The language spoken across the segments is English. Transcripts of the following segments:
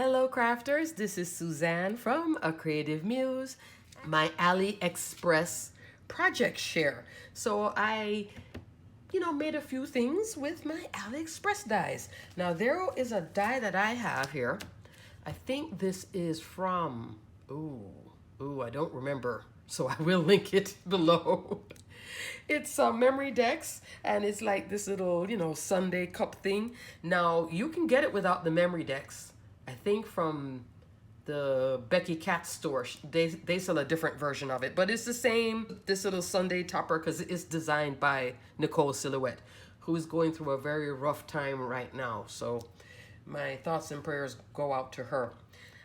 Hello crafters, this is Suzanne from A Creative Muse, my AliExpress project share. So I, made a few things with my AliExpress dies. Now there is a die that I have here. I think this is from, I don't remember. So I will link it below. It's a memorydex, and it's like this little, Sunday cup thing. Now you can get it without the memorydex. I think from the Becky Cat store. They sell a different version of it, but it's the same, this little Sunday topper, because it's designed by Nicole Silhouette, who is going through a very rough time right now. So my thoughts and prayers go out to her.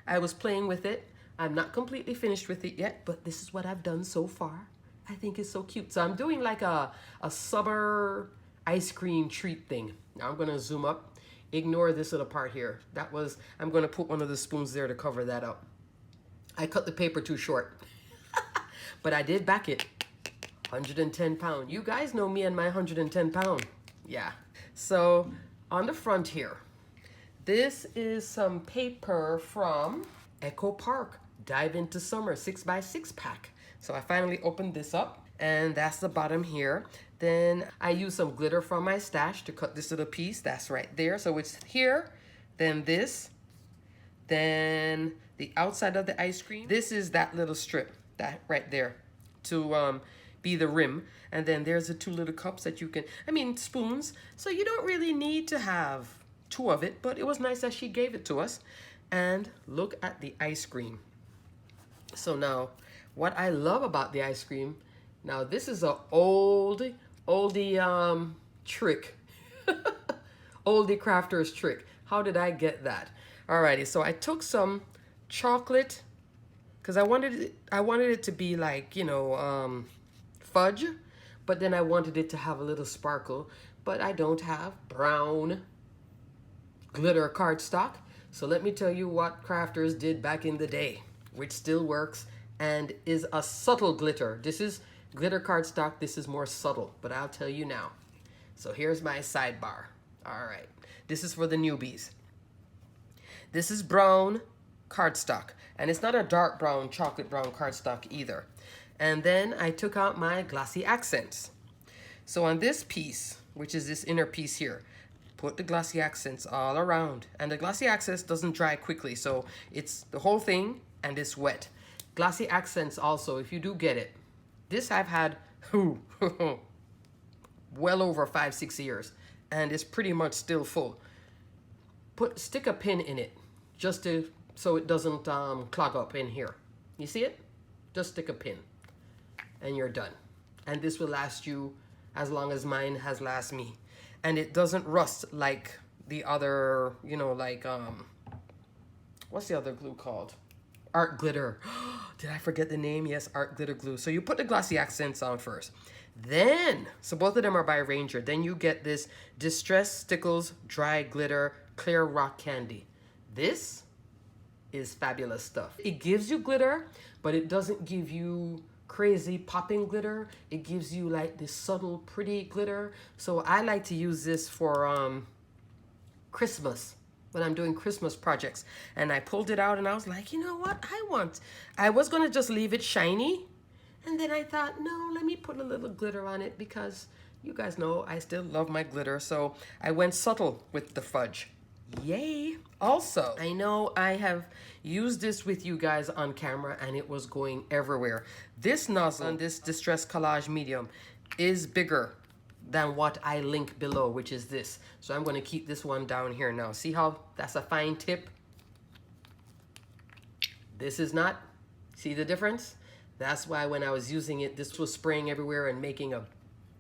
I was playing with it. I'm not completely finished with it yet, but this is what I've done so far. I think it's so cute. So I'm doing like a summer ice cream treat thing. Now I'm gonna zoom up. Ignore this little part here. I'm gonna put one of the spoons there to cover that up. I cut the paper too short, but I did back it. 110 pound. You guys know me and my 110 pound. Yeah. So on the front here, this is some paper from Echo Park. Dive into Summer 6x6 pack. So I finally opened this up, and that's the bottom here. Then I used some glitter from my stash to cut this little piece. That's right there. So it's here, then this, then the outside of the ice cream. This is that little strip, that right there, to be the rim. And then there's the two little cups that you can, spoons. So you don't really need to have two of it, but it was nice that she gave it to us. And look at the ice cream. So now, what I love about the ice cream, now this is a oldie trick. Oldie crafter's trick. How did I get that? Alrighty, so I took some chocolate, because I wanted it to be like, fudge, but then I wanted it to have a little sparkle, but I don't have brown glitter cardstock. So let me tell you what crafters did back in the day, which still works and is a subtle glitter. This is glitter cardstock. This is more subtle, but I'll tell you now. So here's my sidebar. All right, this is for the newbies. This is brown cardstock, and it's not a dark brown, chocolate brown cardstock either. And then I took out my glossy accents. So on this piece, which is this inner piece here, put the glossy accents all around. And the glossy accents doesn't dry quickly, so it's the whole thing and it's wet. Glossy accents also, if you do get it, this I've had well over 5-6 years, and it's pretty much still full. Stick a pin in it, just so it doesn't clog up in here. You see it? Just stick a pin, and you're done. And this will last you as long as mine has lasted me. And it doesn't rust like the other, what's the other glue called? Art glitter. Did I forget the name? Yes, art glitter glue. So you put the glossy accents on first. Then, so both of them are by Ranger. Then you get this Distress Stickles Dry Glitter Clear Rock Candy. This is fabulous stuff. It gives you glitter, but it doesn't give you crazy popping glitter. It gives you like this subtle pretty glitter. So I like to use this for Christmas, when I'm doing Christmas projects. And I pulled it out and I was like, you know what I was gonna just leave it shiny, and then I thought, no, let me put a little glitter on it, because you guys know I still love my glitter. So I went subtle with the fudge. Yay. Also, I know I have used this with you guys on camera and it was going everywhere. This nozzle on this Distress Collage Medium is bigger than what I link below, which is this. So I'm going to keep this one down here now. See how that's a fine tip? This is not. See the difference? That's why when I was using it, this was spraying everywhere and making a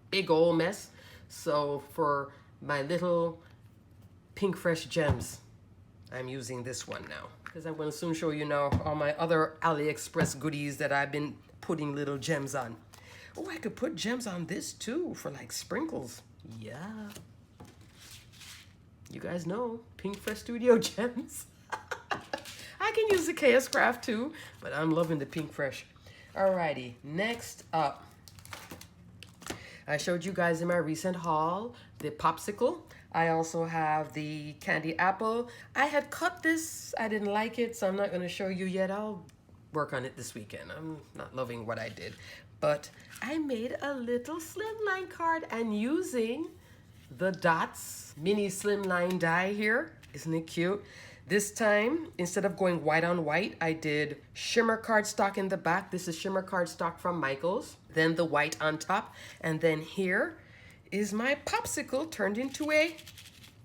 big old mess. So for my little Pink Fresh gems, I'm using this one now, because I'm going to soon show you now all my other AliExpress goodies that I've been putting little gems on. Oh, I could put gems on this too for like sprinkles. Yeah. You guys know Pink Fresh Studio gems. I can use the KSCraft too, but I'm loving the Pink Fresh. Alrighty, next up, I showed you guys in my recent haul the popsicle. I also have the candy apple. I had cut this, I didn't like it, so I'm not gonna show you yet. I'll work on it this weekend. I'm not loving what I did. But I made a little slimline card and using the dots mini slimline die here. Isn't it cute? This time, instead of going white on white, I did shimmer cardstock in the back. This is shimmer cardstock from Michaels. Then the white on top. And then here is my popsicle turned into a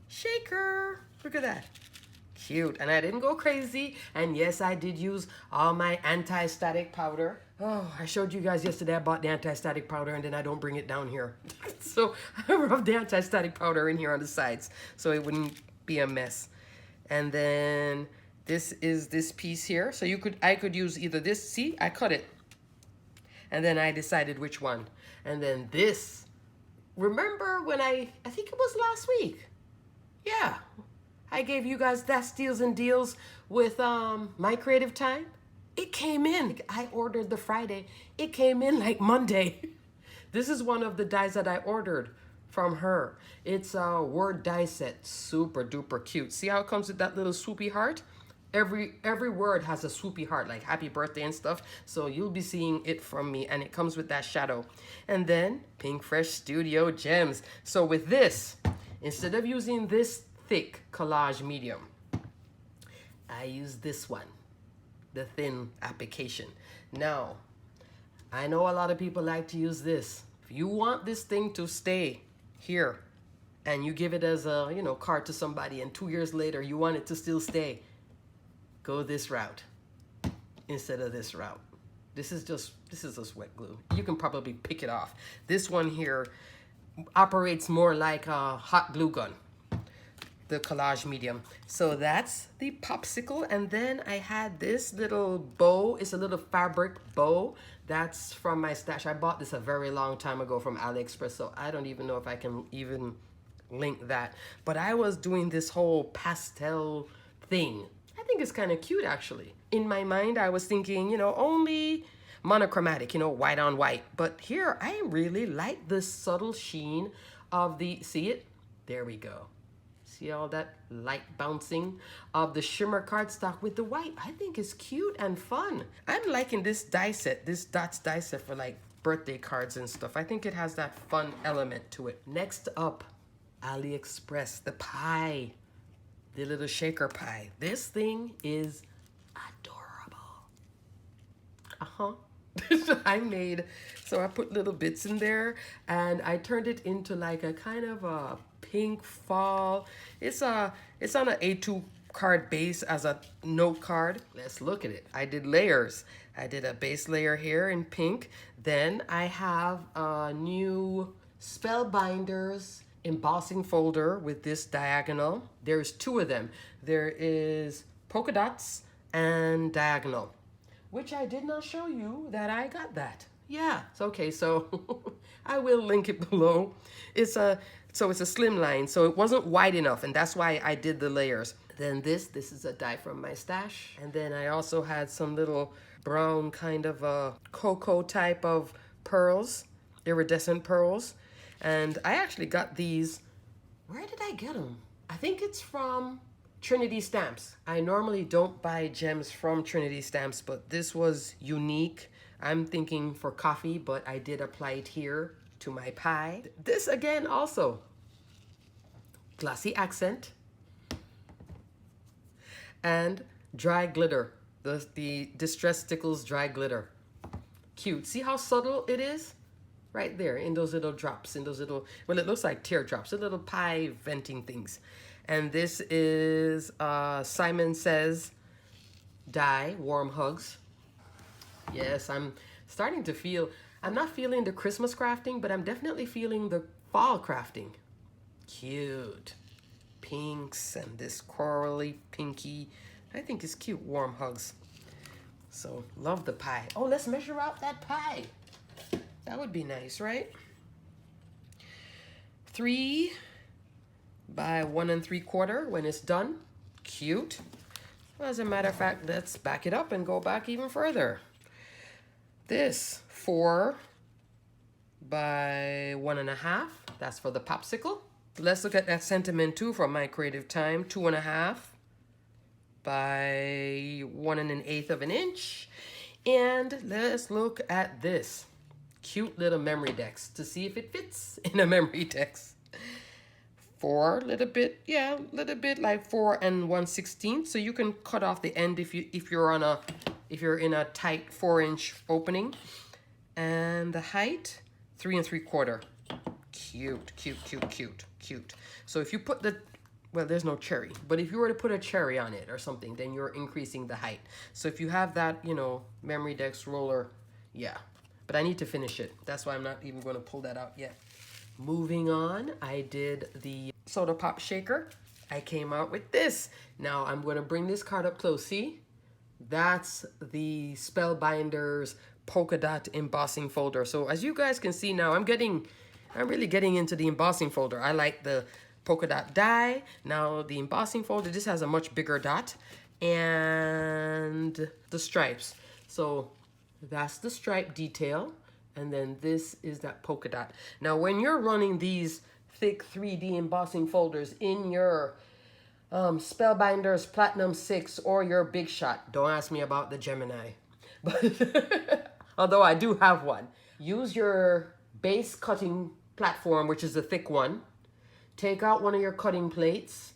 shaker. Look at that. Cute. And I didn't go crazy. And yes, I did use all my anti-static powder. Oh, I showed you guys yesterday I bought the anti-static powder and then I don't bring it down here. So I rubbed the anti-static powder in here on the sides so it wouldn't be a mess. And then this is this piece here. So I could use either this. See, I cut it. And then I decided which one. And then this. Remember when I think it was last week. Yeah. I gave you guys that steals and deals with my creative time. It came in. I ordered the Friday. It came in like Monday. This is one of the dies that I ordered from her. It's a word die set, super duper cute. See how it comes with that little swoopy heart? Every word has a swoopy heart, like happy birthday and stuff. So you'll be seeing it from me, and it comes with that shadow. And then Pink Fresh Studio Gems. So with this, instead of using this thick collage medium, I use this one, the thin application. Now, I know a lot of people like to use this. If you want this thing to stay here and you give it as a card to somebody and 2 years later you want it to still stay, go this route instead of this route. This is just wet glue. You can probably pick it off. This one here operates more like a hot glue gun, the collage medium. So that's the popsicle. And then I had this little bow. It's a little fabric bow. That's from my stash. I bought this a very long time ago from AliExpress, so I don't even know if I can even link that. But I was doing this whole pastel thing. I think it's kind of cute, actually. In my mind, I was thinking, only monochromatic, white on white. But here, I really like the subtle sheen of the, see it? There we go. See all that light bouncing of the shimmer cardstock with the white. I think it's cute and fun. I'm liking this die set, this dots die set for like birthday cards and stuff. I think it has that fun element to it. Next up, AliExpress, the pie, the little shaker pie. This thing is adorable. So I put little bits in there and I turned it into like a kind of a pink fall. It's on an A2 card base as a note card. Let's look at it. I did layers. I did a base layer here in pink. Then I have a new Spellbinders embossing folder with this diagonal. There's two of them. There is polka dots and diagonal, which I did not show you that I got that. Yeah, it's okay. So I will link it below. It's a slimline, so it wasn't wide enough, and that's why I did the layers. Then this is a die from my stash. And then I also had some little brown kind of a cocoa type of pearls, iridescent pearls. And I actually got these, where did I get them? I think it's from Trinity Stamps. I normally don't buy gems from Trinity Stamps, but this was unique. I'm thinking for coffee, but I did apply it here to my pie. This again also, glossy accent and dry glitter, the Distress Stickles dry glitter. Cute. See how subtle it is? Right there in those little drops, in those little, well, it looks like teardrops, the little pie venting things. And this is Simon Says die, warm hugs. Yes, I'm starting to feel, I'm not feeling the Christmas crafting, but I'm definitely feeling the fall crafting. Cute. Pinks and this corally pinky. I think it's cute, warm hugs. So love the pie. Oh, let's measure out that pie. That would be nice, right? 3 by 1 3/4 when it's done. Cute. Well, as a matter of fact, let's back it up and go back even further. This 4 by 1 1/2. That's for the popsicle. Let's look at that sentiment too from my creative time. 2.5 by 1 1/8 of an inch. And let's look at this cute little memory dex to see if it fits in a memory dex. 4, little bit, yeah, little bit like 4 1/16. So you can cut off the end if you're in a tight 4-inch opening. And the height 3 3/4. Cute, cute, cute, cute, cute. So if you put well, there's no cherry, but if you were to put a cherry on it or something, then you're increasing the height. So if you have that, memory dex roller, yeah. But I need to finish it. That's why I'm not even going to pull that out yet. Moving on, I did the soda pop shaker. I came out with this. Now I'm going to bring this card up close. See? That's the Spellbinders polka dot embossing folder. So as you guys can see now, I'm really getting into the embossing folder. I like the polka dot die. Now the embossing folder, this has a much bigger dot, and the stripes. So that's the stripe detail, and then this is that polka dot. Now when you're running these thick 3D embossing folders in your Spellbinders Platinum 6 or your Big Shot, don't ask me about the Gemini, but although I do have one. Use your base cutting platform, which is a thick one. Take out one of your cutting plates,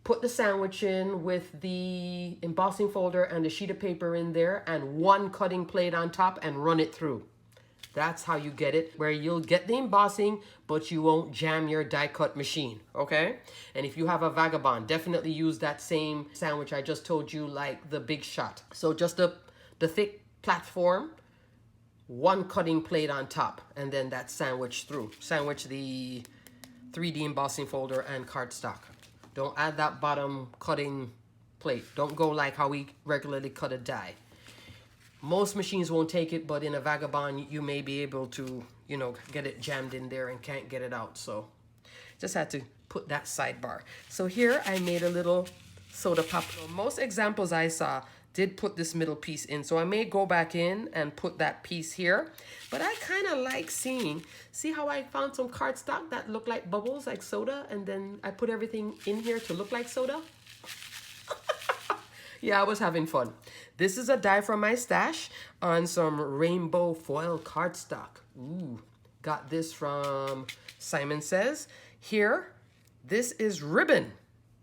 put the sandwich in with the embossing folder and the sheet of paper in there, and one cutting plate on top, and run it through. That's how you get it, where you'll get the embossing, but you won't jam your die cut machine, okay? And if you have a Vagabond, definitely use that same sandwich I just told you, like the Big Shot. So just the thick platform, one cutting plate on top, and then that sandwich through. Sandwich the 3D embossing folder and cardstock. Don't add that bottom cutting plate. Don't go like how we regularly cut a die. Most machines won't take it, but in a Vagabond, you may be able to, get it jammed in there and can't get it out. So just had to put that sidebar. So here I made a little soda pop. So most examples I saw did put this middle piece in. So I may go back in and put that piece here. But I kind of like see how I found some cardstock that looked like bubbles, like soda, and then I put everything in here to look like soda? Yeah, I was having fun. This is a die from my stash on some rainbow foil cardstock. Ooh, got this from Simon Says. Here, this is ribbon.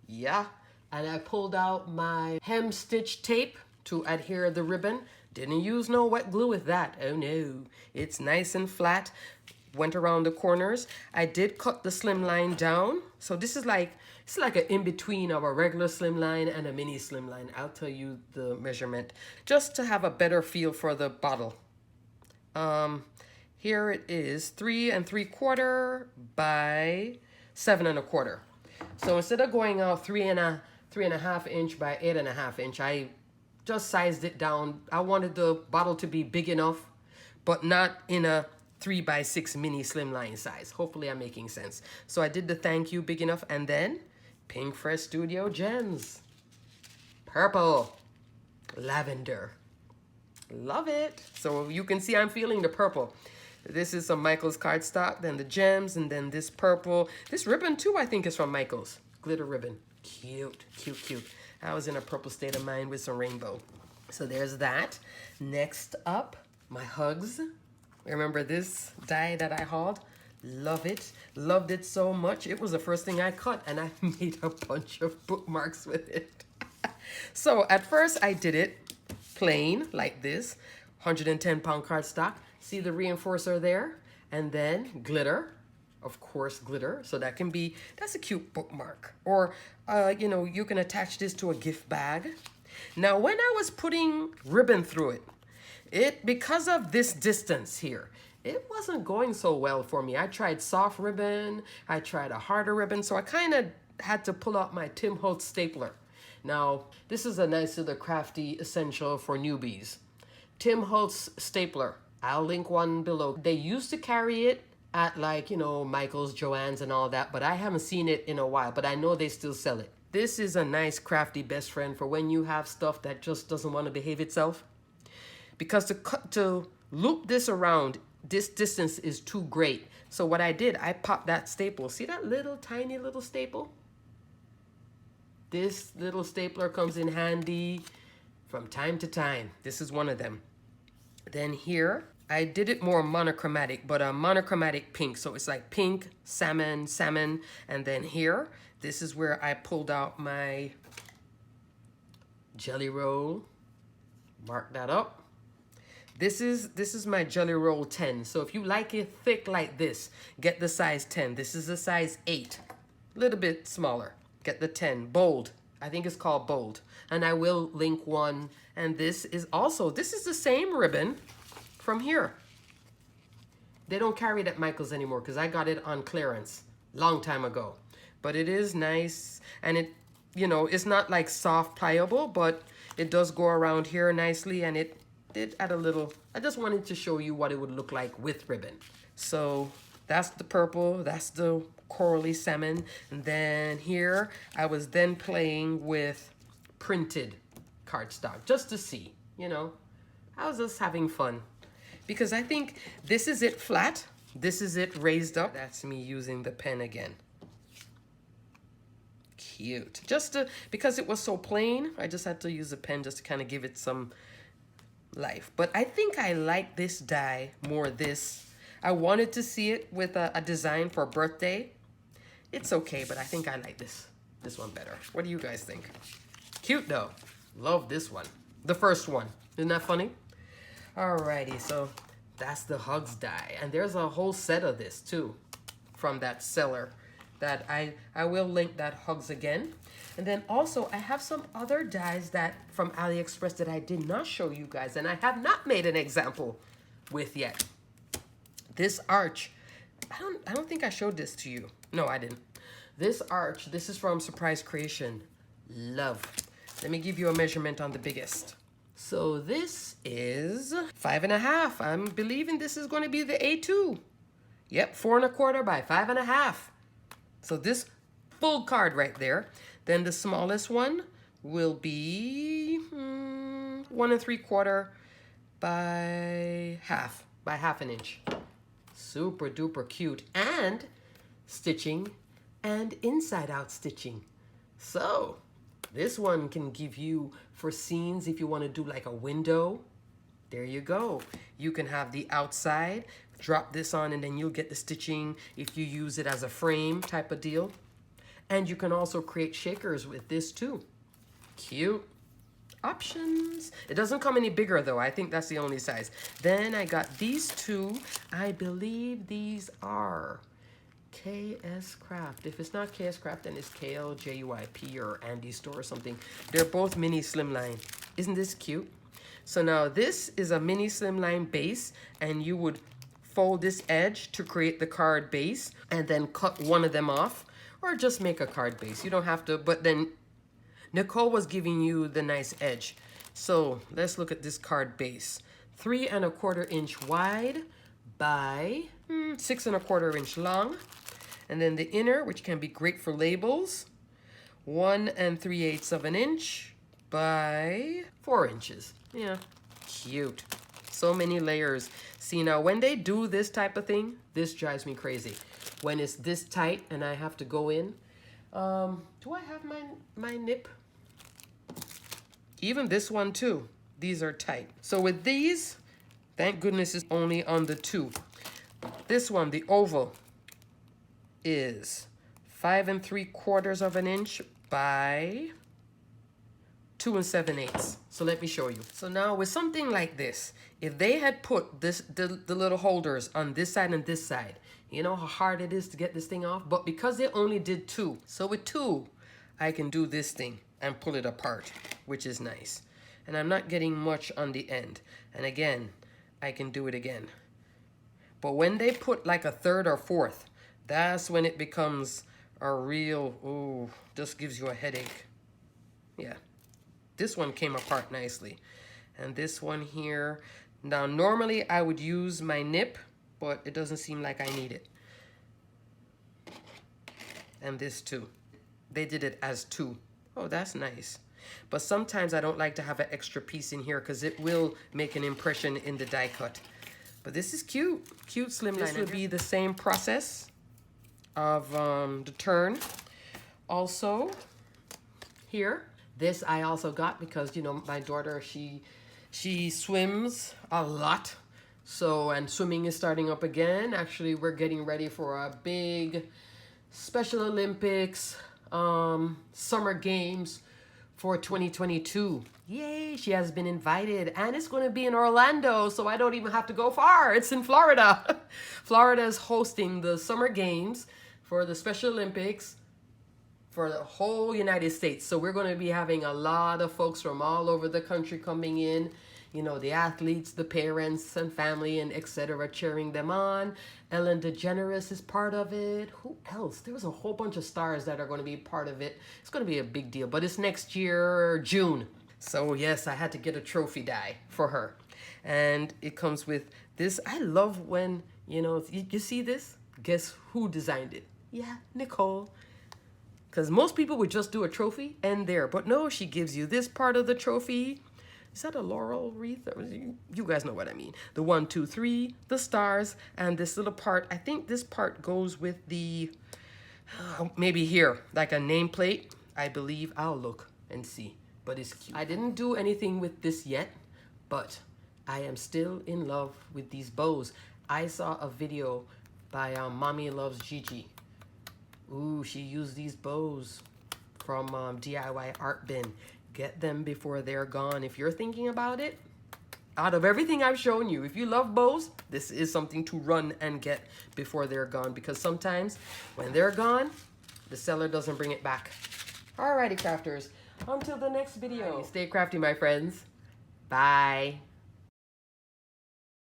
Yeah, and I pulled out my hem stitch tape to adhere the ribbon. Didn't use no wet glue with that. Oh no, it's nice and flat. Went around the corners. I did cut the slimline down. So this is like, it's like an in-between of a regular slimline and a mini slimline. I'll tell you the measurement just to have a better feel for the bottle. Here it is, 3 3/4 by 7 1/4. So instead of going out 3.5 inch by 8.5 inch, I just sized it down. I wanted the bottle to be big enough, but not in a 3 by 6 mini slimline size. Hopefully I'm making sense. So I did the thank you big enough, and then Pink Fresh Studio Gems. Purple. Lavender. Love it. So you can see I'm feeling the purple. This is some Michaels cardstock, then the gems, and then this purple. This ribbon too, I think, is from Michaels. Glitter ribbon. Cute, cute, cute. I was in a purple state of mind with some rainbow. So there's that. Next up, my hugs. Remember this die that I hauled? Love it. Loved it so much. It was the first thing I cut, and I made a bunch of bookmarks with it. So at first I did it plain like this, 110-pound cardstock. See the reinforcer there? And then glitter, of course, glitter. So that's a cute bookmark. Or, you can attach this to a gift bag. Now, when I was putting ribbon through it, because of this distance here, it wasn't going so well for me. I tried soft ribbon, I tried a harder ribbon, so I kind of had to pull out my Tim Holtz stapler. Now, this is a nice little crafty essential for newbies. Tim Holtz stapler. I'll link one below. They used to carry it at Michael's, Joann's and all that, but I haven't seen it in a while, but I know they still sell it. This is a nice crafty best friend for when you have stuff that just doesn't want to behave itself. Because to loop this around, this distance is too great. So what I did, I popped that staple. See that little tiny little staple? This little stapler comes in handy from time to time. This is one of them. Then here, I did it more monochromatic, but a monochromatic pink. So it's like pink, salmon, salmon. And then here, this is where I pulled out my jelly roll. Mark that up. This is my jelly roll 10. So if you like it thick like this, get the size 10. This is a size 8. A little bit smaller. Get the 10. Bold. I think it's called bold. And I will link one. And this is the same ribbon from here. They don't carry it at Michael's anymore because I got it on clearance long time ago. But it is nice. And it, you know, it's not like soft pliable, but it does go around here nicely, and it did add a little. I just wanted to show you what it would look like with ribbon. So that's the purple, that's the corally salmon. And then here I was then playing with printed cardstock just to see, you know. I was just having fun because I think this is it flat, this is it raised up. That's me using the pen again. Cute. Just to, because it was so plain, I just had to use a pen just to kind of give it some life. But I think I like this die more. I wanted to see it with a design for birthday. It's okay, but I think I like this one better. What do you guys think? Cute though. Love this one. The first one. Isn't that funny? Alrighty, so that's the Hugs die. And there's a whole set of this too from that seller that I will link that Hugs again. And then also I have some other dies that from AliExpress that I did not show you guys, and I have not made an example with yet. This arch, I don't think I showed this to you. No, I didn't. This arch, this is from Surprise Creation. Love. Let me give you a measurement on the biggest. So this is 5.5. I'm believing this is going to be the A2. Yep, 4.25 by 5.5. So this full card right there. Then the smallest one will be 1.75 by half an inch. Super duper cute, and stitching and inside out stitching. So this one can give you for scenes if you want to do like a window. There you go. You can have the outside, drop this on, and then you'll get the stitching if you use it as a frame type of deal. And you can also create shakers with this too. Cute options. It doesn't come any bigger though. I think that's the only size. Then I got these two. I believe these are KSCraft. If it's not KSCraft, then it's KLJUIP or Andy Store or something. They're both mini slimline. Isn't this cute? So now this is a mini slimline base, and you would fold this edge to create the card base and then cut one of them off, or just make a card base. You don't have to, but then Nicole was giving you the nice edge. So let's look at this card base. 3.25 inch wide by 6.25 inch long. And then the inner, which can be great for labels, 1 3/8 of an inch by 4 inches. Yeah, cute. So many layers. See, now when they do this type of thing, this drives me crazy. When it's this tight and I have to go in. Do I have my nip? Even this one too. These are tight. So with these, thank goodness it's only on the 2. This one, the oval, is 5 3/4 of an inch by 2 7/8. So let me show you. So now with something like this, if they had put the little holders on this side and this side, you know how hard it is to get this thing off? But because they only did 2, so with 2, I can do this thing and pull it apart, which is nice. And I'm not getting much on the end. And again, I can do it again. But when they put like a 3rd or 4th, that's when it becomes a real, ooh, just gives you a headache. Yeah, this one came apart nicely. And this one here, now normally I would use my nip, but it doesn't seem like I need it. And this too. They did it as 2. Oh, that's nice. But sometimes I don't like to have an extra piece in here because it will make an impression in the die cut. But this is cute. Cute slimline. This would be the same process of the turn. Also, here, this I also got because, you know, my daughter, she swims a lot. So, and swimming is starting up again. Actually, we're getting ready for a big Special Olympics, Summer Games for 2022. Yay, she has been invited, and it's going to be in Orlando, so I don't even have to go far. It's in Florida. Florida is hosting the Summer Games for the Special Olympics for the whole United States. So we're going to be having a lot of folks from all over the country coming in. You know, the athletes, the parents and family and etc. cheering them on. Ellen DeGeneres is part of it. Who else? There was a whole bunch of stars that are going to be part of it. It's going to be a big deal, but it's next year, June. So yes, I had to get a trophy die for her. And it comes with this. I love when, you know, you see this? Guess who designed it? Yeah, Nicole. Because most people would just do a trophy and there. But no, she gives you this part of the trophy. Is that a laurel wreath? You guys know what I mean. The 1, 2, 3, the stars, and this little part. I think this part goes with the, maybe here, like a nameplate. I believe. I'll look and see. But it's cute. I didn't do anything with this yet, but I am still in love with these bows. I saw a video by Mommy Loves Gigi. Ooh, she used these bows from DIY Art Bin. Get them before they're gone. If you're thinking about it, out of everything I've shown you, if you love bows, this is something to run and get before they're gone, because sometimes when they're gone, the seller doesn't bring it back. Alrighty, crafters, until the next video. Stay crafty, my friends. Bye.